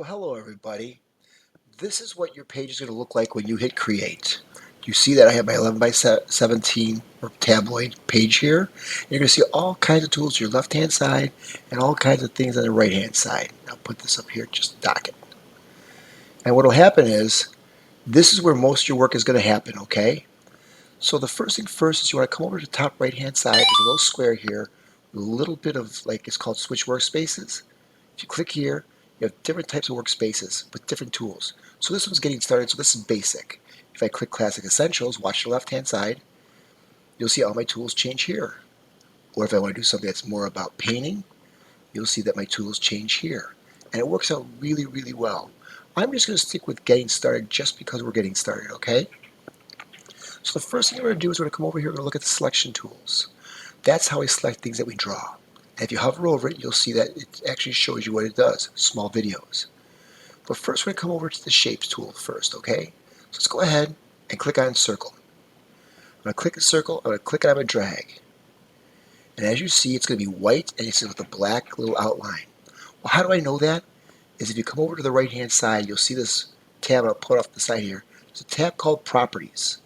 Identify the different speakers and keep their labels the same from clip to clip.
Speaker 1: Well, hello everybody. This is what your page is going to look like when you hit create. You see that I have my 11 by 17 or tabloid page here. And you're going to see all kinds of tools to your left hand side and all kinds of things on the right hand side. I'll put this up here, just dock it. And what will happen is, this is where most of your work is going to happen, okay? So the first thing first is you want to come over to the top right hand side. There's a little square here with a little bit of, like, it's called switch workspaces. If you click here, you have different types of workspaces with different tools. So this one's getting started, so this is basic. If I click Classic Essentials, watch the left-hand side, you'll see all my tools change here. Or if I want to do something that's more about painting, you'll see that my tools change here. And it works out really, really well. I'm just going to stick with getting started just because we're getting started, okay? So the first thing we're going to do is we're going to come over here and look at the selection tools. That's how we select things that we draw. And if you hover over it, you'll see that it actually shows you what it does, small videos. But first we're going to come over to the Shapes tool first, okay? So let's go ahead and click on Circle. I'm going to click the circle, I'm going to click it on my drag. And as you see, it's going to be white and it's with a black little outline. Well, how do I know that? Is if you come over to the right-hand side, you'll see this tab I'll put off the side here. There's a tab called Properties.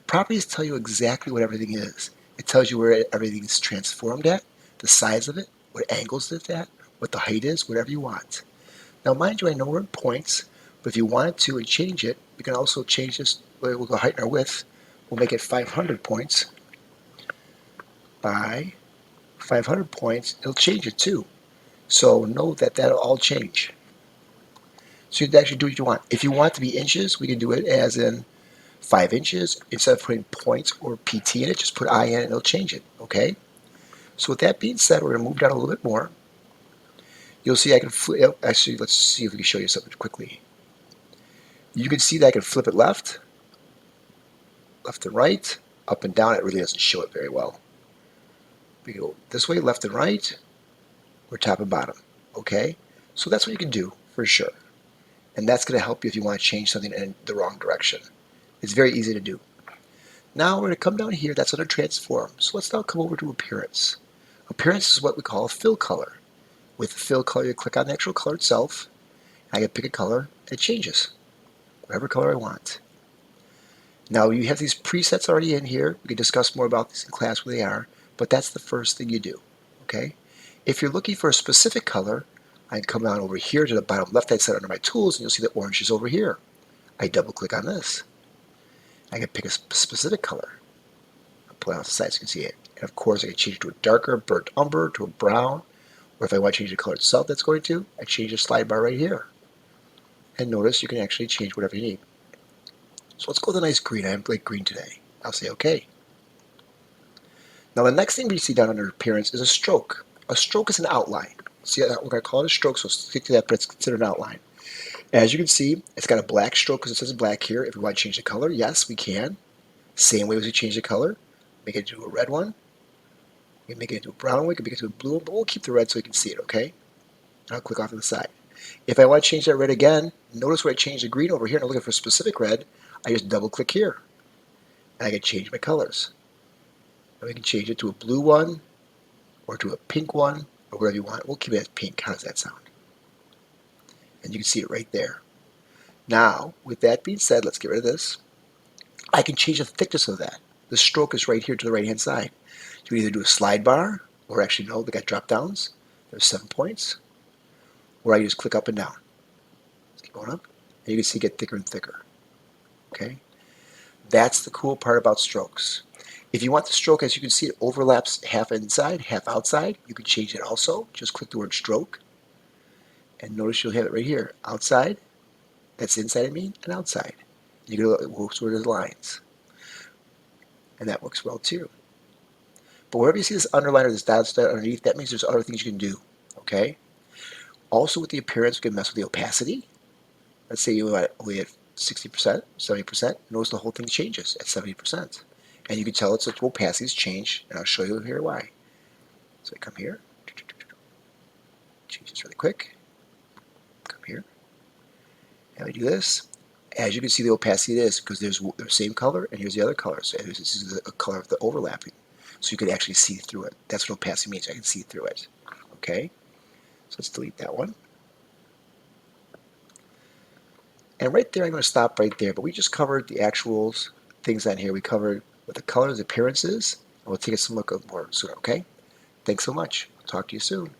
Speaker 1: Properties tell you exactly what everything is. It tells you where everything is transformed at, the size of it, what angles it's at, what the height is, whatever you want. Now, mind you, I know we're in points, but if you wanted to and change it, you can also change this. We'll go height and our width. We'll make it 500 points by 500 points. It'll change it too. So know that that'll all change. So you can actually do what you want. If you want it to be inches, we can do it as in 5 inches. Instead of putting points or PT in it, just put I in it and it'll change it. Okay? So with that being said, we're going to move down a little bit more. You'll see I can flip. Actually, let's see if we can show you something quickly. You can see that I can flip it left and right, up and down. It really doesn't show it very well. We go this way, left and right, or top and bottom. Okay? So that's what you can do for sure. And that's going to help you if you want to change something in the wrong direction. It's very easy to do. Now we're going to come down here. That's under Transform. So let's now come over to Appearance. Appearance is what we call a fill color. With the fill color, you click on the actual color itself. I can pick a color, and it changes. Whatever color I want. Now you have these presets already in here. We can discuss more about these in class where they are, but that's the first thing you do. Okay? If you're looking for a specific color, I can come down over here to the bottom left-hand side under my tools, and you'll see the orange is over here. I double-click on this. I can pick a specific color. I'll pull it off the side so you can see it. And of course, I can change it to a darker burnt umber, to a brown, or if I want to change the color itself that's going to, I change the slide bar right here. And notice you can actually change whatever you need. So let's go with a nice green. I like green today. I'll say OK. Now the next thing we see down under Appearance is a stroke. A stroke is an outline. See, we're going to call it a stroke, so stick to that, but it's considered an outline. As you can see, it's got a black stroke because it says black here. If we want to change the color, yes, we can. Same way as we change the color. Make it into a red one. We can make it into a brown one. We can make it into a blue one, but we'll keep the red so you can see it, okay? I'll click off to the side. If I want to change that red again, notice where I changed the green over here and I'm looking for a specific red. I just double click here. And I can change my colors. And we can change it to a blue one or to a pink one or whatever you want. We'll keep it as pink. How does that sound? And you can see it right there. Now, with that being said, let's get rid of this. I can change the thickness of that. The stroke is right here to the right-hand side. You can either do a slide bar, or actually no, they got drop downs. There's 7 points. Or I just click up and down. Let's keep going up. And you can see it get thicker and thicker. Okay? That's the cool part about strokes. If you want the stroke, as you can see, it overlaps half inside, half outside. You can change it also. Just click the word stroke. And notice you'll have it right here. Outside, that's inside, and outside. You can go sort of the lines. And that works well too. But wherever you see this underline or this dotted underneath, that means there's other things you can do. Okay? Also with the Appearance, we can mess with the opacity. Let's say you only at 60%, 70%. Notice the whole thing changes at 70%. And you can tell its opacities change, and I'll show you here why. So I come here, change this really quick, come here, and we do this. As you can see, the opacity it is because there's the same color, and here's the other color. So this is a color of the overlapping. So you can actually see through it. That's what opacity means. I can see through it. Okay? So let's delete that one. And right there, I'm going to stop right there. But we just covered the actual things on here. We covered what the colors, appearances, and we'll take a look at more soon, okay? Thanks so much. Talk to you soon.